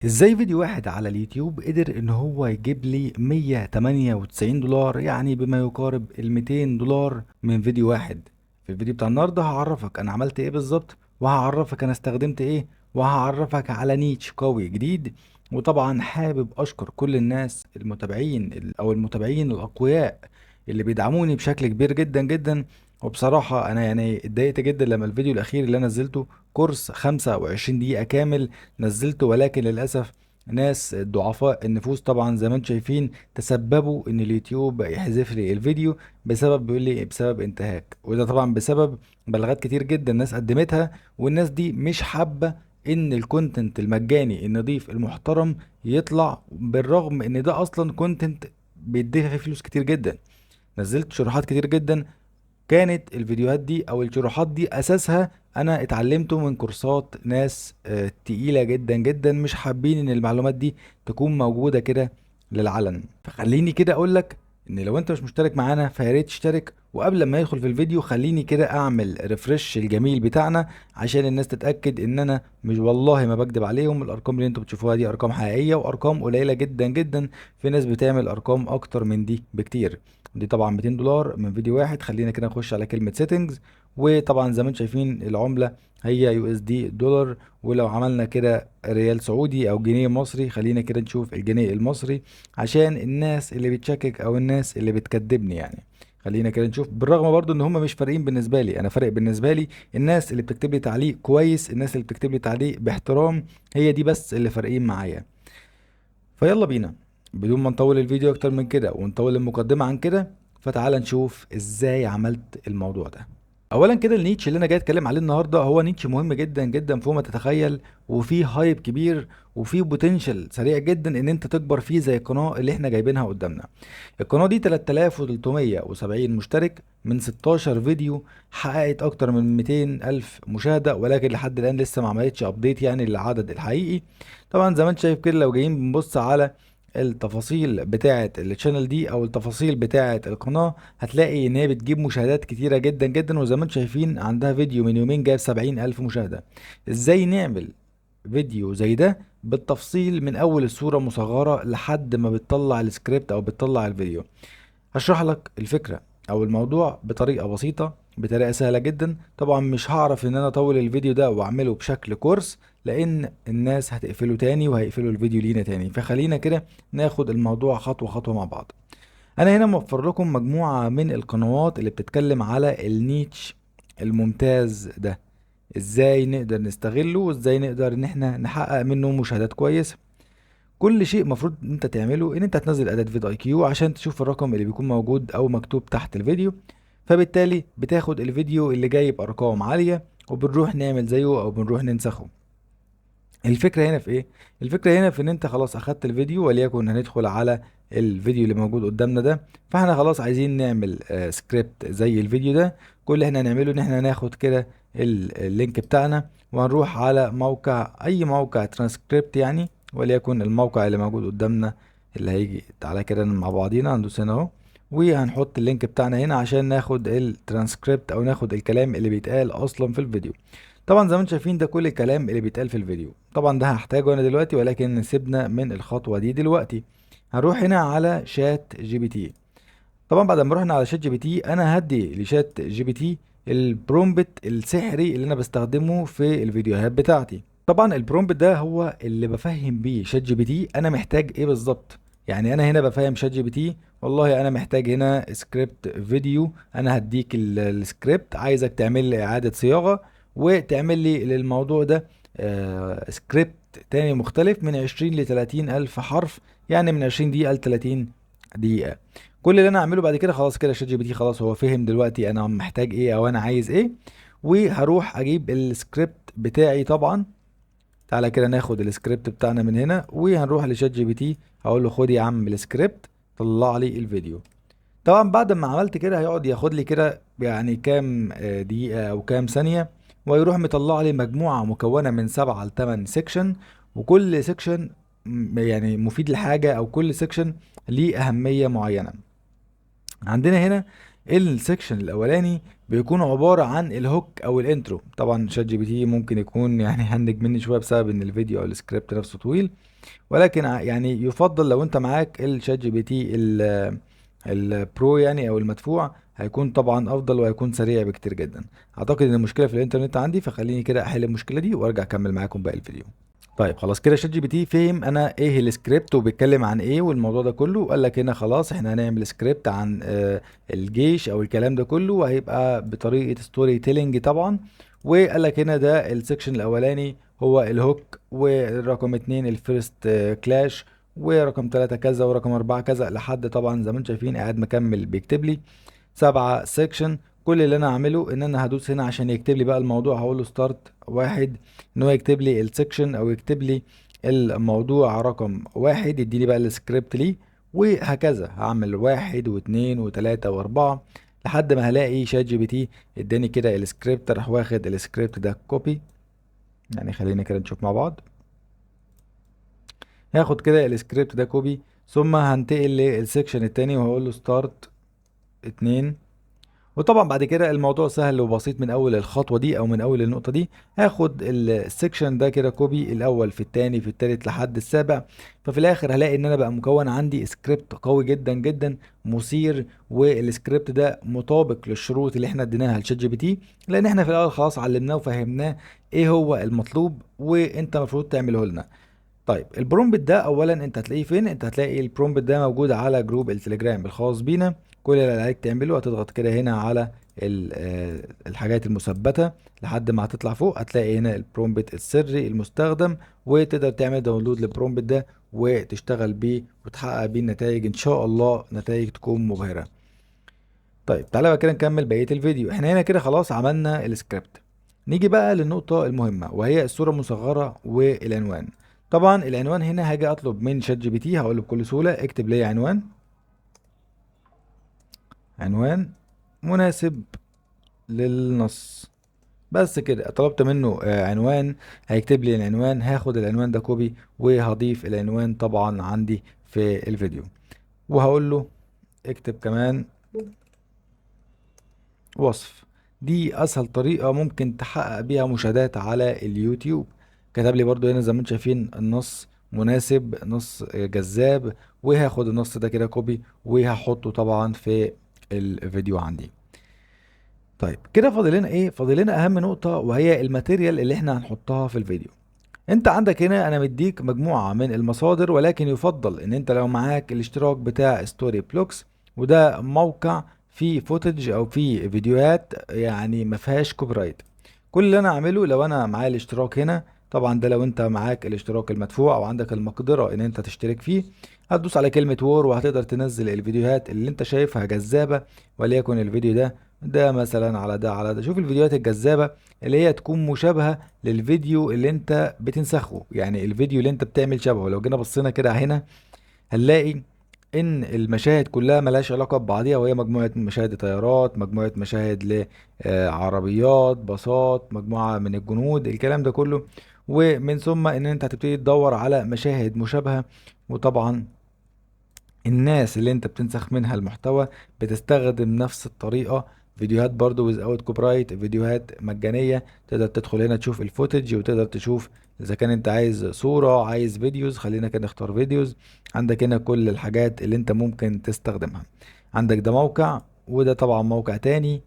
ازاي فيديو واحد على اليوتيوب قدر ان هو يجيب لي 198 دولار، يعني بما يقارب ال 200 دولار من فيديو واحد. في الفيديو بتاع النهارده هعرفك انا عملت ايه بالظبط، وهعرفك انا استخدمت ايه، وهعرفك على نيتش قوي جديد. وطبعا حابب اشكر كل الناس المتابعين او المتابعين الاقوياء اللي بيدعموني بشكل كبير جدا جدا. وبصراحة انا يعني اتضايقت جدا لما الفيديو الاخير اللي انا نزلته كورس 25 دقيقة كامل نزلته، ولكن للأسف ناس ضعفاء النفوس طبعا زي ما انتم شايفين تسببوا ان اليوتيوب يحذف لي الفيديو بسبب، بيقول لي بسبب انتهاك، وده طبعا بسبب بلاغات كتير جدا الناس قدمتها. والناس دي مش حابة ان الكونتنت المجاني النظيف المحترم يطلع، بالرغم ان ده اصلا كونتنت بيدفع فيه فلوس كتير جدا. نزلت شروحات كتير جدا، كانت الفيديوهات دي او الشروحات دي اساسها انا اتعلمته من كورسات ناس تقيلة جدا جدا، مش حابين ان المعلومات دي تكون موجودة كده للعلن. فخليني كده اقول لك ان لو انت مش مشترك معانا فيا ريت تشترك، وقبل ما يدخل في الفيديو خليني كده اعمل ريفرش الجميل بتاعنا عشان الناس تتاكد ان انا مش والله ما بكدب عليهم. الارقام اللي انتوا بتشوفوها دي ارقام حقيقيه وارقام قليله جدا جدا، في ناس بتعمل ارقام اكتر من دي بكتير. دي طبعا 200 دولار من فيديو واحد. خلينا كده نخش على كلمة سيتنجز، وطبعا زي ما انتم شايفين العملة هي يو اس دي دولار. ولو عملنا كده ريال سعودي او جنيه مصري، خلينا كده نشوف الجنيه المصري عشان الناس اللي بتشكك او الناس اللي بتكذبني يعني. خلينا كده نشوف، بالرغم برضو ان هم مش فارقين بالنسبة لي، انا فارق بالنسبة لي الناس اللي بتكتب لي تعليق كويس، الناس اللي بتكتب لي تعليق باحترام، هي دي بس اللي فارقين معايا. فيلا بينا، بدون ما نطول الفيديو اكتر من كده ونطول المقدمة عن كده، فتعال نشوف ازاي عملت الموضوع ده. اولا كده النيتش اللي انا جاي اتكلم عليه النهارده هو نيتش مهم جدا جدا فوق ما تتخيل، وفيه هايب كبير وفيه بوتنشال سريع جدا ان انت تكبر فيه، زي القناه اللي احنا جايبينها قدامنا. القناه دي 3370 مشترك من 16 فيديو، حققت اكتر من 200 الف مشاهده، ولكن لحد الان لسه ما عملتش ابديت يعني للعدد الحقيقي. طبعا زي ما انت شايف كده، لو جايين بنبص على التفاصيل بتاعه الشانل دي او التفاصيل بتاعه القناه، هتلاقي ان هي بتجيب مشاهدات كتيره جدا جدا. وزي ما انتم شايفين عندها فيديو من يومين جايب 70 الف مشاهده. ازاي نعمل فيديو زي ده بالتفصيل من اول الصوره مصغره لحد ما بتطلع السكريبت او بتطلع الفيديو؟ هشرح لك الفكرة او الموضوع بطريقة بسيطة، بطريقة سهلة جدا. طبعا مش هعرف ان انا اطول الفيديو ده واعمله بشكل كورس، لان الناس هتقفله تاني وهيقفلوا الفيديو لينا تاني. فخلينا كده ناخد الموضوع خطوة خطوة مع بعض. انا هنا موفر لكم مجموعة من القنوات اللي بتتكلم على النيتش الممتاز ده، ازاي نقدر نستغله وازاي نقدر ان احنا نحقق منه مشاهدات كويسة. كل شيء مفروض ان انت تعمله ان انت تنزل اداة فيد اي كيو عشان تشوف الرقم اللي بيكون موجود او مكتوب تحت الفيديو. فبالتالي بتاخد الفيديو اللي جايب ارقام عالية وبنروح نعمل زيه او بنروح ننسخه. الفكرة هنا في ايه؟ الفكرة هنا في ان انت خلاص اخدت الفيديو، وليكن هندخل على الفيديو اللي موجود قدامنا ده. فاحنا خلاص عايزين نعمل سكريبت زي الفيديو ده. كل اللي احنا هنعمله ان احنا ناخد كده اللينك بتاعنا وهنروح على موقع، اي موقع ترانسكريبت يعني، وليكن الموقع اللي موجود قدامنا اللي هيجي. تعالى كده مع بعضينا هندوس هنا اهو، وهنحط اللينك بتاعنا هنا عشان ناخد الترانسكريبت او ناخد الكلام اللي بيتقال اصلا في الفيديو. طبعا زي ما انتم شايفين ده كل الكلام اللي بيتقال في الفيديو. طبعا ده هحتاجه انا دلوقتي، ولكن سيبنا من الخطوة دي دلوقتي. هنروح هنا على شات جي بي تي. طبعا بعد ما رحنا على شات جي بي تي، انا هدي لشات جي بي تي البرومبت السحري اللي انا بستخدمه في الفيديوهات بتاعتي. طبعا البرومبت ده هو اللي بفهم بيه شات جي بي تي انا محتاج ايه بالظبط. يعني انا هنا بفهم شات جي بي تي والله انا محتاج هنا سكريبت فيديو، انا هديك السكريبت، عايزك تعمل لي اعادة صياغة وتعمل لي للموضوع ده سكريبت تاني مختلف من 20 ل 30 الف حرف، يعني من 20 دقيقة ل 30 دقيقة. كل اللي انا اعمله بعد كده خلاص كده شات جي بي تي خلاص هو فهم دلوقتي انا محتاج ايه او انا عايز ايه. وهروح اجيب السكريبت بتاعي طبعا. تعالى كده ناخد السكريبت بتاعنا من هنا وهنروح لشات جي بي تي، هقول له خد يا عم السكريبت طلع لي الفيديو. طبعا بعد ما عملت كده هيقعد ياخد لي كده يعني كام دقيقة او كام ثانية، ويروح مطلع لي مجموعة مكونة من 7 ل 8 سيكشن. وكل سيكشن يعني مفيد لحاجة، او كل سيكشن ليه اهمية معينة. عندنا هنا السكشن الاولاني بيكون عبارة عن الهوك او الانترو. طبعا شات جي بي تي ممكن يكون يعني هنج مني شوية بسبب ان الفيديو او السكريبت نفسه طويل، ولكن يعني يفضل لو انت معاك الشات جي بي تي البرو يعني او المدفوع، هيكون طبعا افضل وهيكون سريع بكتير جدا. اعتقد ان المشكله في الانترنت عندي، فخليني كده احل المشكله دي وارجع اكمل معاكم باقي الفيديو. طيب خلاص كده شات جي بي تي فهم انا ايه السكريبت وبيتكلم عن ايه والموضوع ده كله. قال لك هنا خلاص احنا هنعمل سكريبت عن الجيش او الكلام ده كله، وهيبقى بطريقه ستوري تيلينج طبعا. وقال لك هنا ده السكشن الاولاني هو الهوك، ورقم اتنين الفيرست كلاش، ورقم تلاتة كذا، ورقم أربعة كذا، لحد طبعا زي ما انتم شايفين قاعد مكمل بيكتب لي 7 سيكشن. كل اللي انا هعمله ان انا هدوس هنا عشان يكتب لي بقى الموضوع، هقول له ستارت واحد، ان هو يكتب لي السيكشن او يكتب لي الموضوع رقم واحد، يدي لي بقى السكريبت ليه. وهكذا هعمل واحد واثنين وثلاثة واربعة لحد ما هلاقي شات جي بي تي اداني كده السكريبت. راح واخد السكريبت ده كوبي، يعني خلينا كده نشوف مع بعض. هاخد كده السكريبت ده كوبي، ثم هنتقل للسيكشن التاني وهقول له ستارت اتنين. وطبعا بعد كده الموضوع سهل وبسيط من اول الخطوه دي او من اول النقطه دي. هاخد السكشن ده كده كوبي، الاول في التاني في التالت لحد السابع. ففي الاخر هلاقي ان انا بقى مكون عندي سكريبت قوي جدا جدا مثير. والسكريبت ده مطابق للشروط اللي احنا اديناها لشات جي بي تي، لان احنا في الاول خلاص علمناه وفهمناه ايه هو المطلوب وانت المفروض تعمله لنا. طيب البرومبت ده اولا انت هتلاقيه فين؟ انت هتلاقي البرومبت ده موجود على جروب التليجرام الخاص بينا. كل اللي عليك تعمله هتضغط كده هنا على الحاجات المثبتة لحد ما هتطلع فوق، هتلاقي هنا البرومبت السري المستخدم، وتقدر تعمل داونلود للبرومبت ده وتشتغل بيه وتحقق بيه النتائج، ان شاء الله نتائج تكون مبهرة. طيب تعالى بقى كده نكمل بقية الفيديو. احنا هنا كده خلاص عملنا السكريبت. نيجي بقى للنقطة المهمة وهي الصورة المصغرة والعنوان. طبعا العنوان هنا هاجي اطلب من شات جي بي تي، هقول له بكل سهولة اكتب لي عنوان مناسب للنص. بس كده طلبت منه عنوان، هيكتب لي العنوان. هاخد العنوان ده كوبي وهضيف العنوان طبعا عندي في الفيديو، وهقول له اكتب كمان وصف. دي اسهل طريقة ممكن تحقق بيها مشاهدات على اليوتيوب. كتب لي برضو هنا زي ما انتم شايفين النص مناسب، نص جذاب. وهاخد النص ده كده كوبي وهحطه طبعا في الفيديو عندي. طيب كده فاضل لنا ايه؟ فاضل لنا اهم نقطة وهي الماتيريال اللي احنا هنحطها في الفيديو. انت عندك هنا انا مديك مجموعة من المصادر، ولكن يفضل ان انت لو معاك الاشتراك بتاع ستوري بلوكس، وده موقع فيه فوتج او فيه فيديوهات يعني ما فيهاش كوبي رايت. كل اللي انا اعمله لو انا معايا الاشتراك هنا، طبعا ده لو انت معاك الاشتراك المدفوع او عندك المقدرة ان انت تشترك فيه، هتدوس على كلمة وور وهتقدر تنزل الفيديوهات اللي انت شايفها جذابة. وليكن الفيديو ده مثلا على ده. شوف الفيديوهات الجذابة اللي هي تكون مشابهة للفيديو اللي انت بتنسخه، يعني الفيديو اللي انت بتعمل شبهه. لو جينا بصينا كده هنا هنلاقي ان المشاهد كلها ملهاش علاقة ببعضيها، وهي مجموعة مشاهد طيارات، مجموعة مشاهد لعربيات، باصات، مجموعة من الجنود، الكلام ده كله. ومن ثم ان انت هتبتدي تدور على مشاهد مشابهة. وطبعا الناس اللي انت بتنسخ منها المحتوى بتستخدم نفس الطريقة. فيديوهات برضو without copyright، فيديوهات مجانية. تقدر تدخل هنا تشوف الفوتج وتقدر تشوف اذا كان انت عايز صورة عايز فيديوز. خلينا كده نختار فيديوز. عندك هنا كل الحاجات اللي انت ممكن تستخدمها. عندك ده موقع، وده طبعا موقع تاني،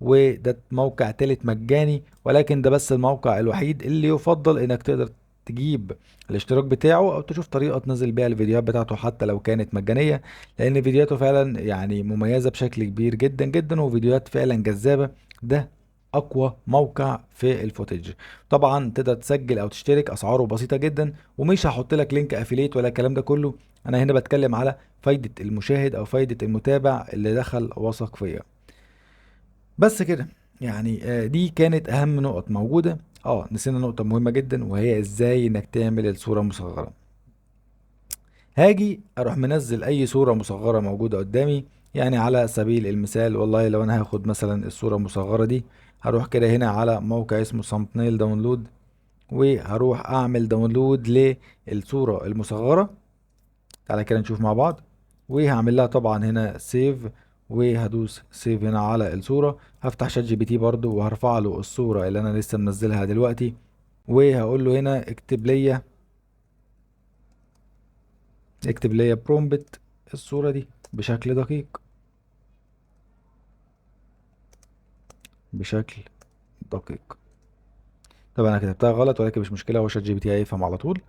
وده موقع تالت مجاني، ولكن ده بس الموقع الوحيد اللي يفضل انك تقدر تجيب الاشتراك بتاعه او تشوف طريقة تنزل بيها الفيديوهات بتاعته حتى لو كانت مجانية، لان فيديوهاته فعلا يعني مميزة بشكل كبير جدا جدا وفيديوهات فعلا جذابة. ده اقوى موقع في الفوتج. طبعا تقدر تسجل او تشترك، اسعاره بسيطة جدا، ومش هحط لك لينك افيليت ولا الكلام ده كله. انا هنا بتكلم على فايدة المشاهد او فايدة المتابع اللي دخل وثق فيا. بس كده يعني دي كانت اهم نقط موجودة. نسينا نقطة مهمة جدا وهي ازاي انك تعمل الصورة مصغرة. هاجي اروح منزل اي صورة مصغرة موجودة قدامي. يعني على سبيل المثال والله لو انا هاخد مثلا الصورة المصغرة دي، هروح كده هنا على موقع اسمه thumbnail داونلود، وهروح اعمل داونلود للصورة المصغرة. تعالى كده نشوف مع بعض. وهعمل لها طبعا هنا سيف، وهدوس سيف هنا على الصورة. هفتح شات جي بي تي برضو وهرفع له الصورة اللي انا لسه منزلها دلوقتي، وهقول له هنا اكتب لي برومبت الصورة دي بشكل دقيق، بشكل دقيق. طبعا انا كتبتها غلط ولكن مش مشكلة، هو شات جي بي تي هيفهم على طول.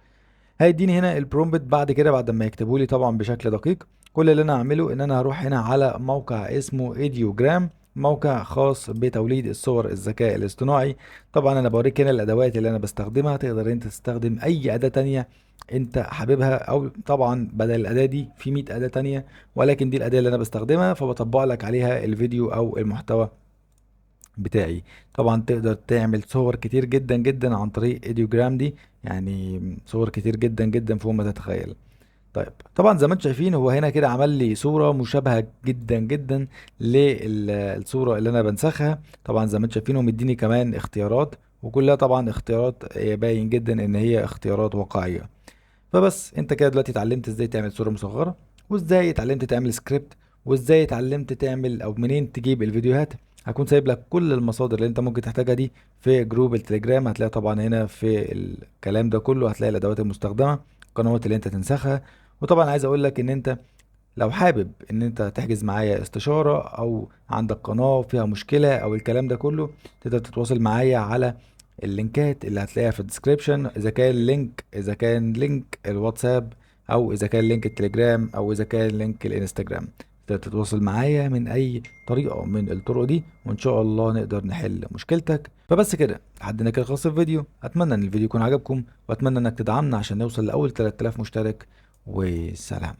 هيديني هنا البرومبت. بعد كده بعد ما يكتبوا لي طبعا بشكل دقيق، كل اللي انا هعمله ان انا هروح هنا على موقع اسمه ايديوجرام، موقع خاص بتوليد الصور الذكاء الاصطناعي. طبعا انا بوريك هنا الادوات اللي انا بستخدمها، تقدر انت تستخدم اي اداة تانية انت حاببها، او طبعا بدل الاداة دي في 100 اداة تانية، ولكن دي الاداة اللي انا بستخدمها فبطبق لك عليها الفيديو او المحتوى بتاعي. طبعا تقدر تعمل صور كتير جدا جدا عن طريق ايديوجرام دي، يعني صور كتير جدا جدا فوق ما تتخيل. طيب طبعا زي ما انتم شايفين هو هنا كده عمل لي صورة مشابهة جدا جدا للصورة اللي انا بنسخها. طبعا زي ما انتم شايفين هو مديني كمان اختيارات، وكلها طبعا اختيارات باين جدا ان هي اختيارات واقعية. فبس انت كده دلوقتي اتعلمت ازاي تعمل صورة مصغرة، وازاي اتعلمت تعمل سكريبت، وازاي اتعلمت تعمل او منين تجيب الفيديوهات. هكون سايب لك كل المصادر اللي انت ممكن تحتاجها دي في جروب التليجرام. هتلاقي طبعا هنا في الكلام ده كله هتلاقي الادوات المستخدمة، القنوات اللي انت تنسخها. وطبعا عايز اقول لك ان انت لو حابب ان انت تحجز معايا استشارة، او عندك قناة فيها مشكلة او الكلام ده كله، تقدر تتواصل معايا على اللينكات اللي هتلاقيها في الديسكريبشن، اذا كان لينك الواتساب، او اذا كان لينك التليجرام، او اذا كان لينك الانستجرام. تقدر تتواصل معايا من اي طريقة من الطرق دي، وان شاء الله نقدر نحل مشكلتك. فبس كده لحد هنا كده خلص الفيديو. اتمنى ان الفيديو يكون عجبكم، واتمنى انك تدعمنا عشان نوصل لاول 3000 مشترك. وسلام.